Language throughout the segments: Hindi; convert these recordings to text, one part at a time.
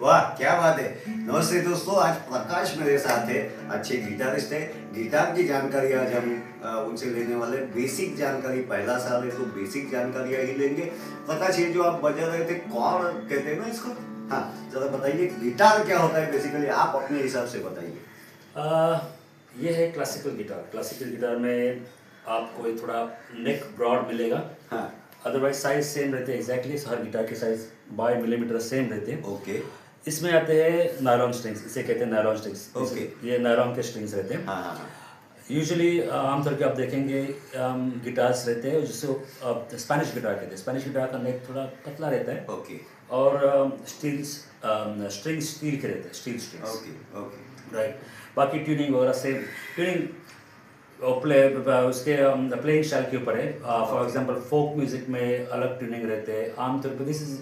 वाह क्या बात है। नमस्ते दोस्तों, आज प्रकाश मेरे साथ है, अच्छे गिटारिस्ट है। गिटार की जानकारी आज हम उनसे लेने वाले। बेसिक जानकारी, पहला साल है तो बेसिक जानकारी ही लेंगे। प्रकाश, ये जो आप बजा रहे थे कौन कहते हैं ना इसको, हाँ जरा बताइए गिटार क्या होता है बेसिकली, आप अपने हिसाब से बताइए। ये है क्लासिकल गिटार। क्लासिकल गिटार में आपको एक थोड़ा नेक ब्रॉड मिलेगा, हाँ अदरवाइज साइज सेम रहते हैं एग्जैक्टली। हर गिटार के साइज बाय मिलीमीटर सेम रहते हैं। ओके। इसमें आते हैं नायलॉन स्ट्रिंग्स, इसे कहते हैं नायलॉन स्ट्रिंग्स। ओके। ये नायलॉन के स्ट्रिंग्स रहते हैं। हाँ हाँ। यूजुअली आमतौर पे आप देखेंगे गिटार्स रहते हैं जिसको स्पेनिश गिटार कहते हैं। स्पेनिश गिटार का नेक थोड़ा पतला रहता है। ओके। और स्ट्रिंग्स स्टील के रहते हैं, steel strings. Okay okay right. बाकी ट्यूनिंग वगैरह सेम ट्यूनिंग उसके प्लेइंग स्टाइल के ऊपर है। फॉर एग्जांपल फोक म्यूजिक में अलग ट्यूनिंग रहते हैं। आमतौर पर दिस इज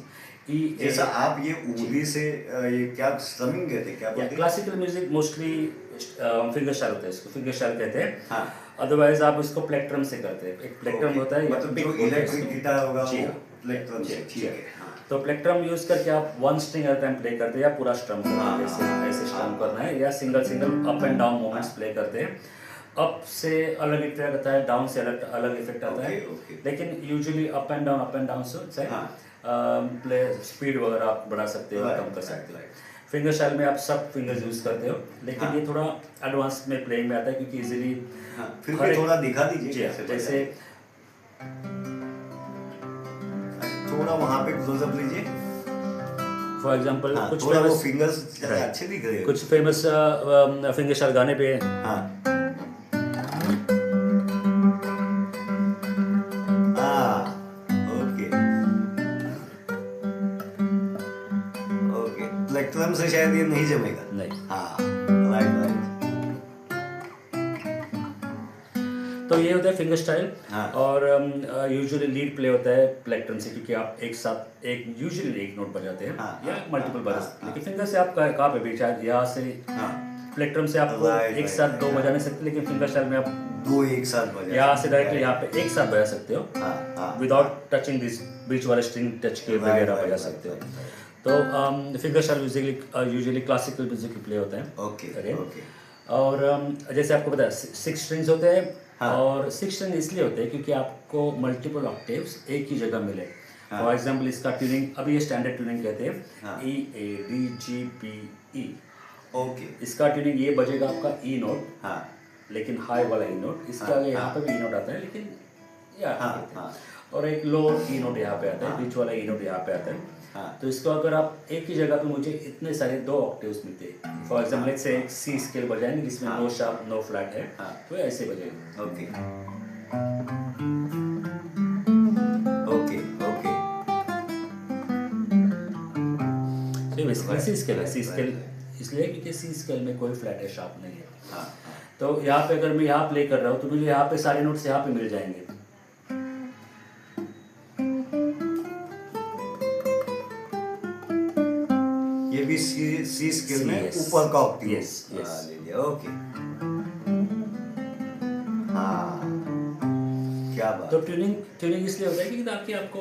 जैसा आप ये उंगली से ये क्या स्ट्रमिंग कहते हैं, क्या बोलते हैं? Classical music mostly finger style होता है, इसको फिंगर स्टाइल कहते हैं। हाँ। अदरवाइज आप इसको प्लेक्ट्रम से करते हैं। एक प्लेक्ट्रम होता है, मतलब जो इलेक्ट्रिक गिटार होगा जी वो हाँ, प्लेक्ट्रम से, ठीक है। तो प्लेक्ट्रम यूज करके आप one string at time play करते हैं या पूरा स्ट्रम करना है, ऐसे स्ट्रम करना है, या single single up and down movements play करते हैं। अप से अलग इफेक्ट आता है, डाउन से अलग इफेक्ट आता है। लेकिन यूजुअली अप एंड डाउन से प्ले स्पीड वगैरह आप बढ़ा सकते हो, कम कर सकते हो। फिंगर स्टाइल में आप सब फिंगर्स यूज करते हो, लेकिन ये थोड़ा एडवांस में प्लेइंग में आता है क्योंकि इजीली। फिर भी थोड़ा दिखा दीजिए जैसे थोड़ा वहाँ पे क्लोजअप लीजिए। फॉर एग्जांपल कुछ फेमस फिंगर्स अच्छे दिख रहे हैं। कुछ फेमस फिंगर स्टाइल गाने पे हाँ प्लेक्ट्रम से शायद ये नहीं जमेगा। नहीं। हाँ राइट। तो ये होता है फिंगर स्टाइल। हाँ। और यूजुअली लीड प्ले होता है प्लेक्ट्रम से, क्योंकि आप एक साथ यूजुअली एक नोट बजाते हैं। हाँ, या मल्टीपल बजा सकते हैं। हाँ, लेकिन फिंगर से आप कहाँ पे भी, चाहे यहाँ से प्लेक्ट्रम से आप एक साथ दो बजा नहीं सकते, लेकिन फिंगर स्टाइल में आप दो एक साथ बजा, यहाँ से डायरेक्टली यहाँ पे एक साथ बजा सकते हो, विदाउट टचिंग दिस बीच वाले स्ट्रिंग टच के वगैरह बजा सकते हो। तो finger style usually classical music play होता है। ओके। और जैसे आपको पता है 6 स्ट्रिंग्स होते हैं। और 6 स्ट्रिंग इसलिए होते हैं क्योंकि आपको मल्टीपल ऑक्टेव्स एक ही जगह मिले। फॉर एग्जांपल इसका ट्यूनिंग, अभी ये स्टैंडर्ड ट्यूनिंग कहते हैं, E A D G P E। Okay. इसका ट्यूनिंग ये बजेगा आपका E नोट, लेकिन हाई वाला E नोट। इसके आगे यहाँ पे भी E नोट आता है, लेकिन और एक लो E नोट यहाँ पे आता है, बीच वाला E नोट यहाँ पे आता है। तो इसको अगर आप एक ही जगह पे मुझे इतने सारे 2 ऑक्टेव्स मिलते हैं, फॉर एग्जांपल लेट्स से एक सी स्केल बजाएंगे जिसमें नो शार्प नो फ्लैट है, तो ऐसे बजेगा। ओके। तो ये बेसिकली सी स्केल है। सी स्केल इसलिए क्योंकि सी स्केल में कोई फ्लैट है, शार्प नहीं है। तो यहाँ पे अगर मैं यहाँ प्ले कर रहा हूँ तो मुझे यहाँ पे सारे नोट्स यहाँ पे मिल जाएंगे। ये भी सी स्केल में ऊपर का ऑक्टेव। यस लीजिए। ओके। हाँ क्या बात। तो ट्यूनिंग इसलिए होता है कि ताकि आपको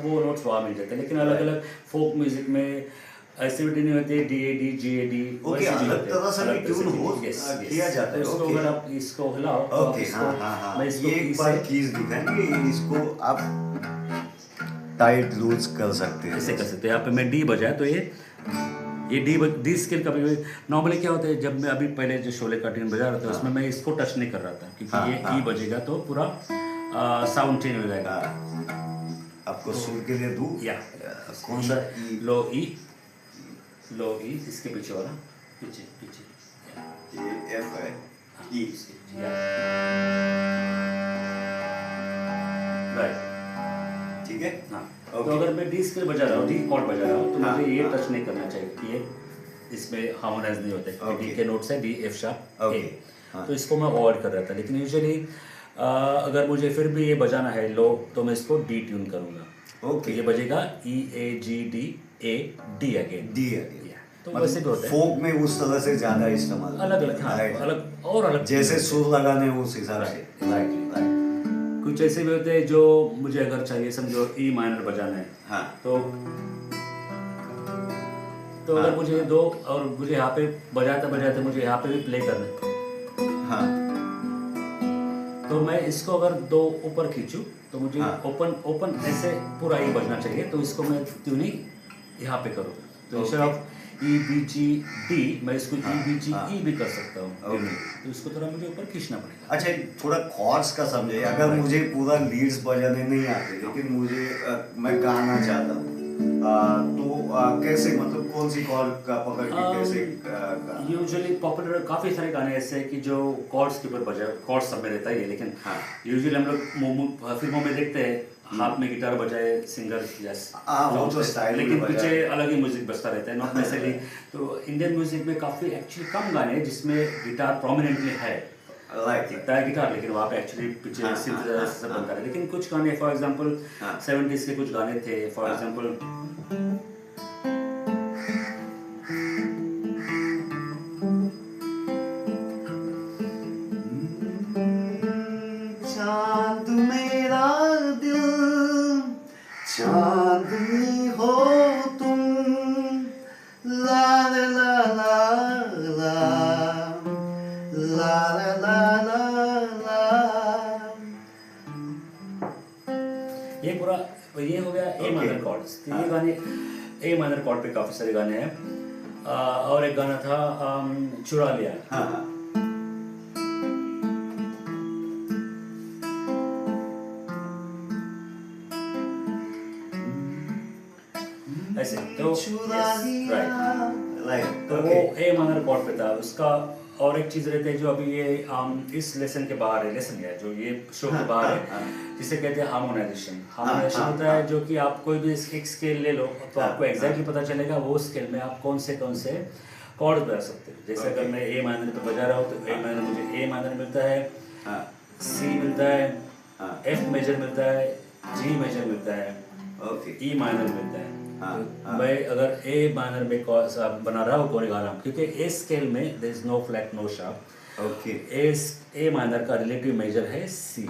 वो नोट्स वहाँ मिल जाते हैं। लेकिन अलग अलग फोक म्यूजिक में ऐसी भी ट्यूनिंग होती है, D A D G A D, अलग तरह से भी ट्यून हो किया जाता है। इसको अगर आप इसको हिलाओ, ओके। हाँ ये एक बार कीज दिखाएंगे, इसको आप टाइट लूज कर सकते हैं, ऐसे कर सकते हैं। यहाँ पे मैं डी बजाया तो ये डी स्केल का भी नॉर्मली क्या होता है, जब मैं अभी पहले जो शोले का ट्यून बजा रहा था उसमें मैं इसको टच नहीं कर रहा था, क्योंकि ये ई बजेगा तो पूरा साउंड चेंज हो जाएगा। आपको सुर के लिए दूं या कौन सा? लो ई इसके पीछे वाला, पीछे ये एफ है, ई राइट, ठीक है। तो अगर मैं डी स्केल बजा रहा हूँ, डी कॉर्ड बजा रहा हूँ, तो मुझे ये टच नहीं करना चाहिए कि ये इसमें हार्मोनाइज नहीं होते। डी के नोट्स है डी एफ शार्प ए, तो इसको मैं अवॉइड कर रहा था। लेकिन यूजुअली अगर मुझे फिर भी ये बजाना है लो, तो मैं इसको डी ट्यून करूँगा। ओके। ये बजेगा E A G D A D again. तो वैसे भी होता है। फोक में उस तरह से ज्यादा इस्तेमाल अलग अलग जैसे सुर लगाने उस हिसाब से। राइट। कुछ ऐसे भी होते हैं जो मुझे अगर चाहिए, समझो ई माइनर बजाना है, तो तो अगर हाँ। मुझे दो और मुझे यहाँ पे बजाते बजाते मुझे यहाँ पे भी प्ले करना है, हाँ तो मैं इसको अगर दो ऊपर खींचूं तो मुझे हाँ। ओपन ओपन ऐसे पूरा ये बजना चाहिए, तो इसको मैं ट्यूनिंग यहाँ पे करूँ, तो instead Okay. Of E B G D मैं इसको हाँ, ई बी जी हाँ। ई भी कर सकता हूँ Okay. tuning। तो इसको थोड़ा मुझे ऊपर खींचना पड़ेगा। अच्छा, थोड़ा कॉर्ड्स का समझे। अगर Right. मुझे पूरा लीड्स बजाने नहीं आते, लेकिन मुझे मैं गाना चाहता हूँ, तो कैसे, मतलब कौन सी कॉर्ड का पकड़ के कैसे गाना? यूजुअली पॉपुलर काफ़ी सारे गाने ऐसे हैं कि जो कॉर्ड्स के ऊपर बजा, कॉर्ड्स सब में रहता है ये, लेकिन हाँ। यूजुअली हम लोग फिल्मों में देखते हैं हाथ में गिटार बजाए सिंगर, यस वो तो स्टाइल में लेकिन बजाए। पीछे अलग ही म्यूजिक बजता रहता है, नॉट नेसेसरली। तो इंडियन म्यूजिक में काफ़ी एक्चुअली कम गाने हैं जिसमें गिटार प्रोमिनेंटली है, लाइक दिखता है गिटार, लेकिन वहाँ पे एक्चुअली पीछे हाँ, सिंथेसाइजर हाँ, से हाँ, बनता है। लेकिन कुछ गाने फॉर एग्जांपल हाँ। 70s के कुछ गाने थे, फॉर हाँ। एग्जांपल चांद मेरा दिल, चांदनी हो तुम, ला ला ला ला ला ला ला ला ला। ये पूरा ये हो गया ए Okay. Minor chords. तो हाँ। ये गाने ए माइनर कॉर्ड पे काफ़ी सारे गाने हैं। और एक गाना था चुरा लिया। हाँ ऐसे तो चुरा yes, लिया, right. लाइक तो वो ए माइनर कॉर्ड पे था उसका। और एक चीज़ रहती है जो अभी ये इस लेसन के बाहर है, लेसन है जो ये शो के बाहर है, जिसे कहते हैं हार्मोनाइजेशन। हार्मोनाइजेशन हाँ, होता है जो कि आप कोई भी एक स्केल ले लो तो हाँ, आपको एग्जैक्टली पता चलेगा वो स्केल में आप कौन से कॉर्ड बजा सकते हो। जैसे अगर Okay. मैं ए माइनर पे बजा रहा हूँ तो ए माइनर मुझे ए माइनर मिलता है, हाँ सी मिलता है, हाँ एफ मेजर मिलता है, जी मेजर मिलता है, ओके ई माइनर मिलता है। हाँ, तो हाँ। मैं अगर ए माइनर में बना रहा हूँ कोई गाना, क्योंकि ए स्केल में there is no flat no sharp, okay A minor का रिलेटिव मेजर है सी।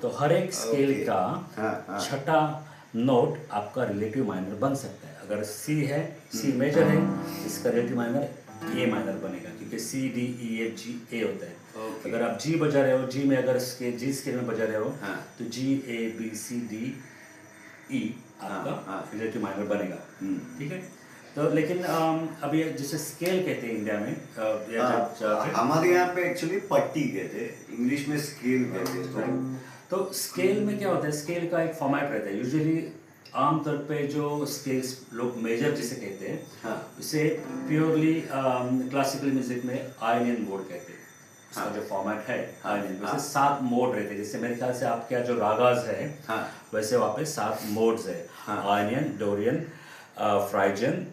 तो हर एक स्केल Okay. का हाँ, हाँ। छठा नोट आपका रिलेटिव माइनर बन सकता है। अगर सी है, सी मेजर है, इसका रिलेटिव माइनर ए माइनर बनेगा, क्योंकि C D E F G ए होता है। Okay. अगर आप जी बजा रहे हो, जी में अगर जी स्केल में बजा रहे हो हाँ। तो जी A B C D E आपका हाँ। रिलेटिव माइनर बनेगा। हम्म। ठीक है। तो लेकिन अभी जिसे स्केल कहते हैं इंडिया में, या हमारे यहाँ पे एक्चुअली पट्टी कहते हैं, इंग्लिश में स्केल कहते हैं। तो स्केल में क्या होता है, स्केल का एक फॉर्मेट रहता है। यूजुअली आमतौर पे जो स्केल्स लोग मेजर जिसे कहते हैं, हाँ। उसे प्योरली क्लासिकल म्यूजिक में आयनियन मोड कहते हैं। उसका हाँ। जो फॉर्मेट है हाँ। आयनियन, हाँ। वैसे 7 मोड रहते हैं। जैसे मेरे ख्याल से आपके यहाँ जो रागाज है, हाँ। वैसे वहाँ पे 7 मोड्स है। हाँ। आयनियन, डोरियन, फ्राइजन,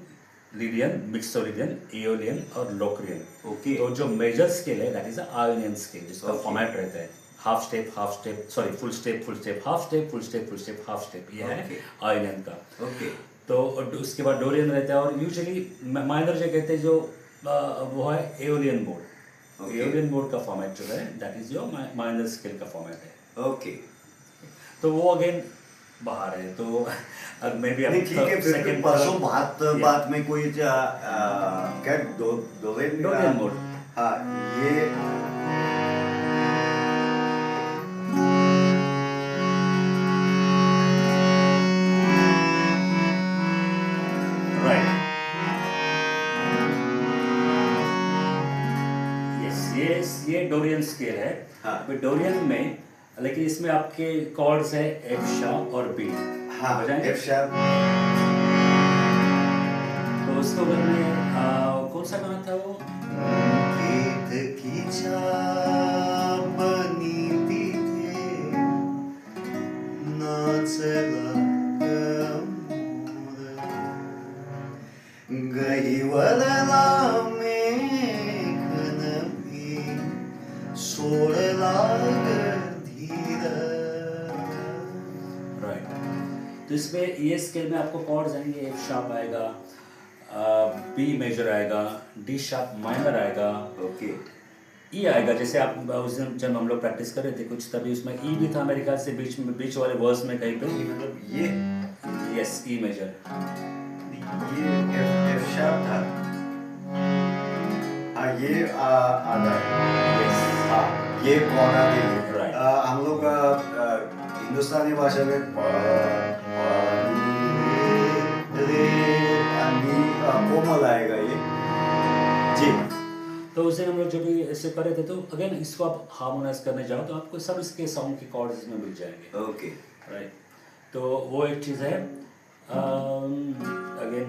लीडियन, मिक्सोलिडियन, एओलियन और लोक्रियन। Okay. तो जो मेजर स्केल है दैट इज आयनियन स्केल, जिसका Okay. फॉर्मेट रहता है half step sorry full step half step full step half step, ये है Okay. आयनियन का। ओके तो उसके बाद डोरियन रहता है, और यूजुअली माइनर जो कहते हैं जो वो है aeolian mode. Okay. Aeolian mode का फॉर्मेट जो है that is your minor scale का फॉर्मेट है। ओके तो वो अगेन बाहर है। तो मे बी नहीं, ठीक है। फिर सेकंड परसों बात में कोई क्या डोरियन मोड। हाँ, ये राइट, यस ये डोरियन स्केल है। हाँ। डोरियन में, लेकिन इसमें आपके कॉर्ड्स है एफ शार्प और बी। हाँ बजाएंगे? F sharp. तो उसको अगर मैं कौन सा गाना था वो, गीत की छाप बनी तिथे, नाचला गमोर, गहिवरला मेघ नभी, सोडला धीर। राइट। तो इसमें ये स्केल में आपको कॉर्ड्स आएंगे, एफ शार्प आएगा, बी मेजर आएगा, डी शार्प माइनर आएगा, ओके ई आएगा। जैसे आप उस दिन जब हम लोग प्रैक्टिस कर रहे थे कुछ, तभी उसमें ई भी था मेरे ख्याल से बीच वाले वर्स में कहीं पे। मतलब ये yes, E major. F sharp ये आधा Yes. हाँ ये पौधा देंगे Right. हम लोग हिंदुस्तानी भाषा में रे आणि कोमल आएगा ये जी तो उसे हम लोग जब भी ऐसे कर रहे थे तो अगेन इसको आप हार्मोनाइज करने जाओ तो आपको सब इसके साउंड के कॉर्ड्स इसमें मिल जाएंगे, ओके राइट। तो वो एक चीज़ है। अगेन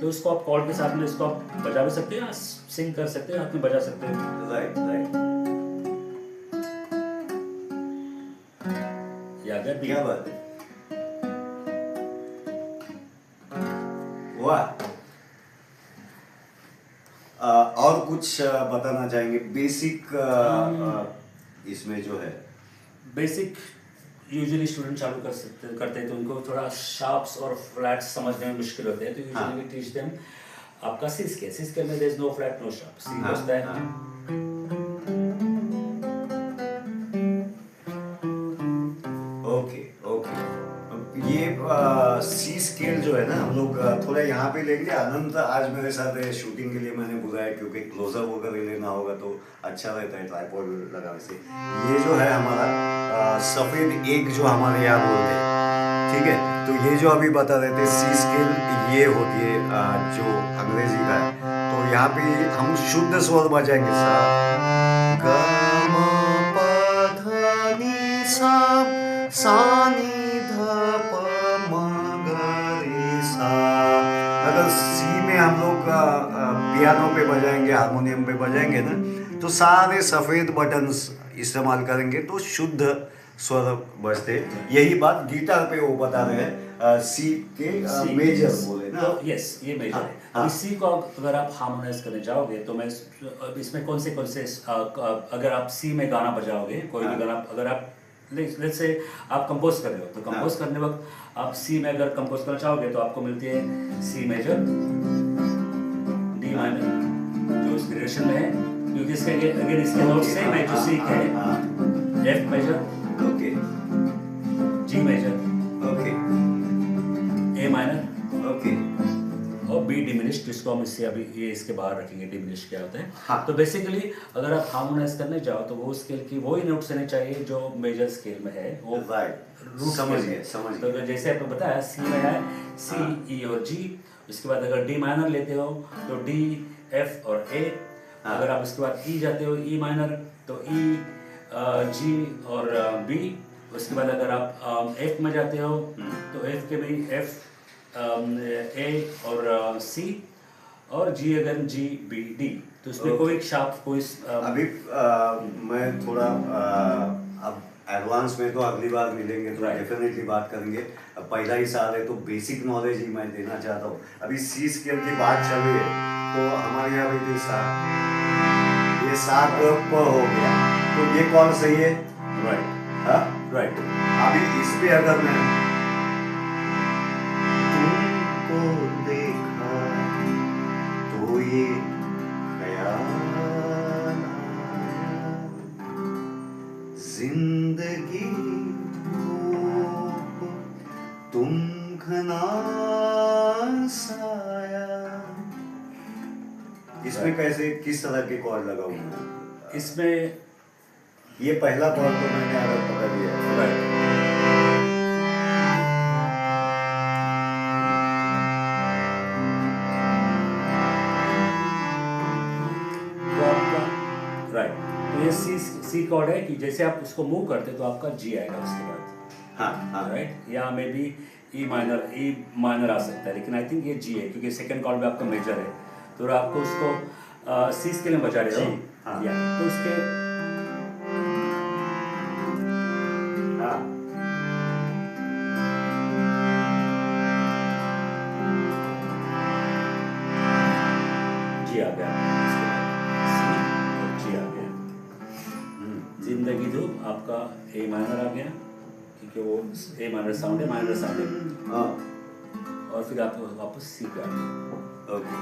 तो इसको आप कॉर्ड के साथ में इसको आप बजा भी सकते हैं, सिंग कर सकते हैं, हाथ में बजा सकते हैं। राइट राइट ये आ गया B। क्या बात है, वाह। और कुछ बताना चाहेंगे बेसिक इसमें जो है बेसिक यूजुअली स्टूडेंट चालू करते हैं तो उनको थोड़ा शार्प्स और फ्लैट्स समझने में मुश्किल होते हैं, तो यूजुअली वी टीच देम आपका सी स्केल में there is no flat no sharp, C होता है ओके ओके। ये सी स्केल जो है ना हम लोग थोड़ा यहाँ पे लेंगे। अनंत आज मेरे साथ है, शूटिंग के लिए मैंने बुलाया क्योंकि क्लोजअप वगैरह लेना होगा तो अच्छा रहता है ट्राइपॉड लगाने से। ये जो है हमारा सफ़ेद एक जो हमारे यहाँ बोलते हैं, ठीक है। तो ये जो अभी बता रहे थे सी स्केल ये होती है जो अंग्रेजी का है। तो यहाँ पे हम शुद्ध स्वर बजाएंगे सा ग म प ध नि सा सा नि ध प म ग रे सा। अगर सी में हम लोग पियानो पे बजाएंगे, हारमोनियम पे बजाएंगे ना तो सारे सफ़ेद बटन्स इस्तेमाल करेंगे तो शुद्ध स्वर बजते। यही बात गिटार पे वो बता रहे हैं सी के मेजर बोले ना। तो यस ये मेजर है। हाँ। इसी को अगर आप हार्मोनाइज करने जाओगे तो मैं इसमें कौन से अगर आप सी में गाना बजाओगे कोई भी गाना, अगर आप लेट्स से आप कंपोज कर रहे हो तो कंपोज करने वक्त आप सी में अगर कंपोज करना चाहोगे तो आपको मिलती है सी मेजर, डी माइनर जो इस ग्रेडेशन में है, क्योंकि इसके अगेन इसके नोट सेम है जो सी के है, F major, okay G major, okay A minor okay और बी डिमिनिश्ड, जिसको हम इससे अभी ये इसके बाहर रखेंगे डिमिनिश्ड क्या होता है। हाँ। तो बेसिकली अगर आप हार्मोनाइज करने जाओ तो वो स्केल की वही नोट्स लेने चाहिए जो मेजर स्केल में है, वो राइट रूट समझ स्केल गए में। समझ तो गए। अगर जैसे आपको बताया सी में है सी ई और जी, उसके बाद अगर डी माइनर लेते हो तो डी एफ और ए, अगर आप उसके बाद ई जाते हो ई माइनर तो ई जी और बी, उसके बाद अगर आप एफ में जाते हो तो एफ के भी एफ ए और सी और जी अगर जी बी डी, तो उसमें कोई शार्प कोई अभी मैं थोड़ा अब एडवांस में तो अगली बार मिलेंगे तो Right. डेफिनेटली बात करेंगे। अब पहला ही साल है तो बेसिक नॉलेज ही मैं देना चाहता हूँ। अभी सी स्केल की बात चल रही है तो हमारे यहाँ भी सा, ये सा ग प हो गया तो ये कौन सही है? राइट हाँ राइट। अभी इस पे अगर मैं तुमको देखा तो ये ख्याल आया, जिंदगी धूप तुम घना साया। इसमें कैसे किस तरह के कॉर्ड लगाऊंगा? इसमें ये पहला कॉर्ड तो मैंने अगर पकड़ लिया है। राइट राइट, तो ये सी कॉर्ड है कि जैसे आप उसको मूव करते तो आपका जी आएगा उसके बाद, हाँ हाँ राइट, या मे बी ई माइनर आ सकता है, लेकिन आई थिंक ये जी है क्योंकि सेकंड कॉर्ड में आपका मेजर है, तो आपको उसको सी स्केल में बजा रहे हो, हाँ। या तो उसके हाँ जी आ गया, उसके बाद सी और जी आ गया। जिंदगी धूप आपका ए माइनर आ गया क्योंकि वो ए माइनर साउंड है, माइनर साउंड है, हाँ और फिर आप वापस सी पे आ गए। ओके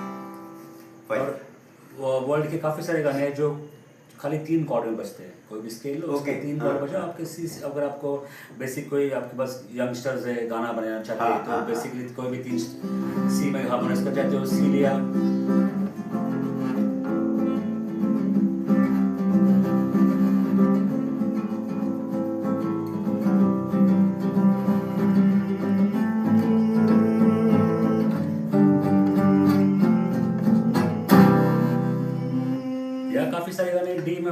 और वर्ल्ड के काफ़ी सारे गाने हैं जो खाली 3 कॉर्ड में बजते हैं, कोई भी स्केल लो उसके Okay. 3 कॉर्ड हाँ, बजाओ, आपके सी, अगर आपको बेसिक कोई आपके पास यंगस्टर्स है गाना बनाना चाहते हैं तो बेसिकली कोई भी 3 सी में हार्मोनाइज कर जाते हो, सी लिया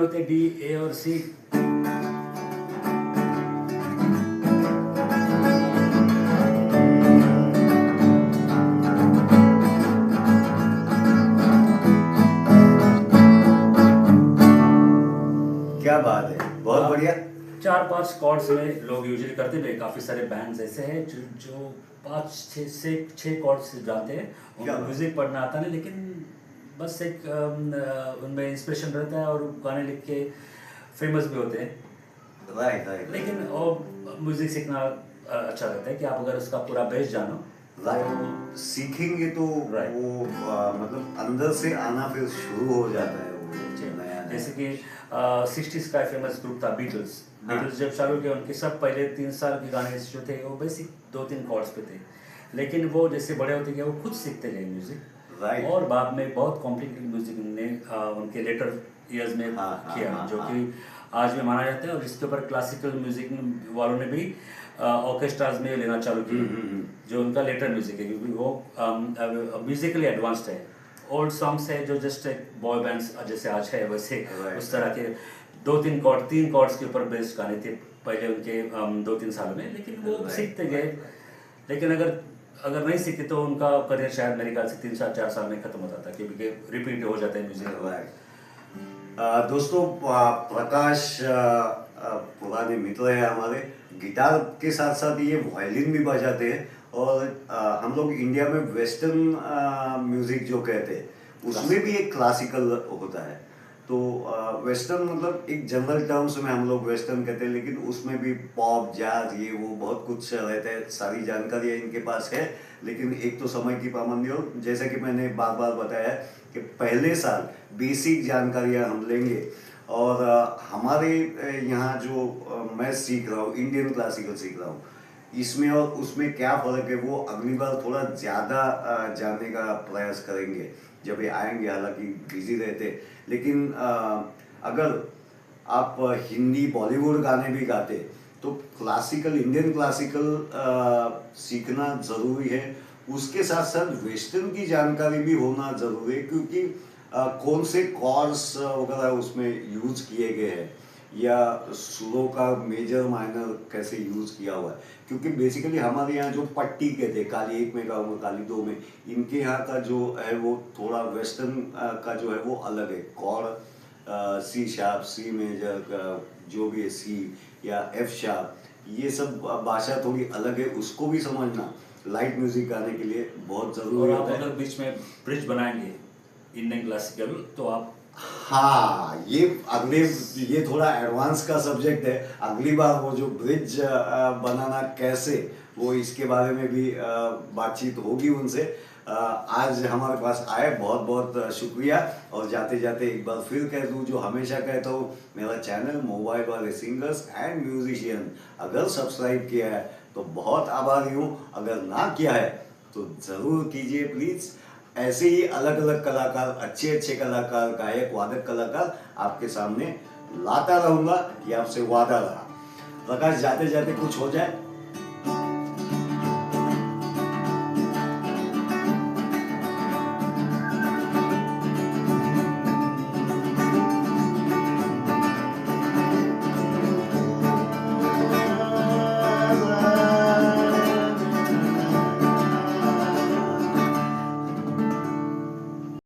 होते हैं डी, ए और सी। क्या बात है, बहुत बढ़िया। 4-5 कॉर्ड्स में लोग यूजुअली करते हैं। काफ़ी सारे बैंड्स ऐसे हैं जो 5-6 कॉर्ड्स जानते हैं, उनको म्यूज़िक पढ़ना आता नहीं, लेकिन बस एक उनमें इंस्पिरेशन रहता है और गाने लिख के फेमस भी होते हैं। राइट। लेकिन और म्यूज़िक सीखना अच्छा रहता है कि आप अगर उसका पूरा बेस जानो, सीखेंगे तो Right. वो मतलब अंदर से आना फिर शुरू हो जाता है वो नया। जैसे कि 60s का फेमस ग्रुप था बीटल्स। हाँ। बीटल्स जब चालू किया, उनके सब पहले 3 साल के गाने जो थे वो बेसिक 2-3 कॉर्ड्स पे थे, लेकिन वो जैसे बड़े होते गए वो खुद सीखते गए म्यूजिक। Right. और बाद में बहुत कॉम्प्लिकेटेड म्यूजिक ने उनके लेटर ईयर्स में किया, जो कि आज में माना जाता है। और इसके ऊपर क्लासिकल म्यूजिक वालों ने भी ऑर्केस्ट्राज में लेना चालू किया, जो उनका लेटर म्यूजिक है, क्योंकि वो म्यूजिकली एडवांस्ड है। ओल्ड सॉन्ग्स है जो जस्ट एक बॉय बैंड्स जैसे आज है वैसे उस तरह के 2-3 कॉर्ड 3 कॉर्ड्स के ऊपर बेस्ड गाने थे पहले उनके 2-3 सालों में, लेकिन वो सीखते गए। लेकिन अगर नहीं सीखे तो उनका करियर शायद मेरे ख्याल से 3-4 साल में खत्म हो जाता है, क्योंकि रिपीट हो जाता है म्यूजिक। दोस्तों, प्रकाश पुराने मित्र है हमारे। गिटार के साथ साथ ये वायलिन भी बजाते हैं, और हम लोग इंडिया में वेस्टर्न म्यूजिक जो कहते हैं उसमें भी एक क्लासिकल होता है। तो वेस्टर्न मतलब एक जनरल टर्म्स में हम लोग वेस्टर्न कहते हैं, लेकिन उसमें भी पॉप, जैज, ये वो बहुत कुछ रहता है। सारी जानकारियाँ इनके पास है, लेकिन एक तो समय की पाबंदी हो, जैसा कि मैंने बार बार बताया कि पहले साल बेसिक जानकारियाँ हम लेंगे। और हमारे यहाँ जो मैं सीख रहा हूँ, इंडियन क्लासिकल सीख रहा हूँ, इसमें और उसमें क्या फ़र्क है वो अगली बार थोड़ा ज़्यादा जानने का प्रयास करेंगे जब ये आएंगे। हालांकि बिजी रहते, लेकिन अगर आप हिंदी बॉलीवुड गाने भी गाते तो क्लासिकल, इंडियन क्लासिकल सीखना ज़रूरी है। उसके साथ साथ वेस्टर्न की जानकारी भी होना ज़रूरी है, क्योंकि कौन से कॉर्ड्स वगैरह उसमें यूज़ किए गए हैं, या सुरों का मेजर माइनर कैसे यूज़ किया हुआ है। क्योंकि बेसिकली हमारे यहाँ जो पट्टी कहते हैं, काली 1 में गाऊंगा, काली 2 में, इनके यहाँ का जो है वो थोड़ा वेस्टर्न का जो है वो अलग है। Chord C sharp, C major, जो भी है सी या एफ शार्प, ये सब भाषा थोड़ी अलग है, उसको भी समझना लाइट म्यूजिक गाने के लिए बहुत ज़रूरी होता है। अगर बीच में ब्रिज बनाएंगे इंडियन क्लासिकल तो आप, हाँ, ये थोड़ा एडवांस का सब्जेक्ट है। अगली बार वो जो ब्रिज बनाना कैसे, वो इसके बारे में भी बातचीत होगी उनसे। आज हमारे पास आए, बहुत बहुत शुक्रिया। और जाते जाते एक बार फिर कह दूँ, जो हमेशा कहता हूँ, मेरा चैनल मोबाइल वाले सिंगर्स एंड म्यूजिशियन अगर सब्सक्राइब किया है तो बहुत आभारी हूँ, अगर ना किया है तो ज़रूर कीजिए प्लीज़। ऐसे ही अलग अलग कलाकार, अच्छे अच्छे कलाकार, गायक, वादक कलाकार आपके सामने लाता रहूंगा, ये आपसे वादा रहा। प्रकाश, जाते जाते कुछ हो जाए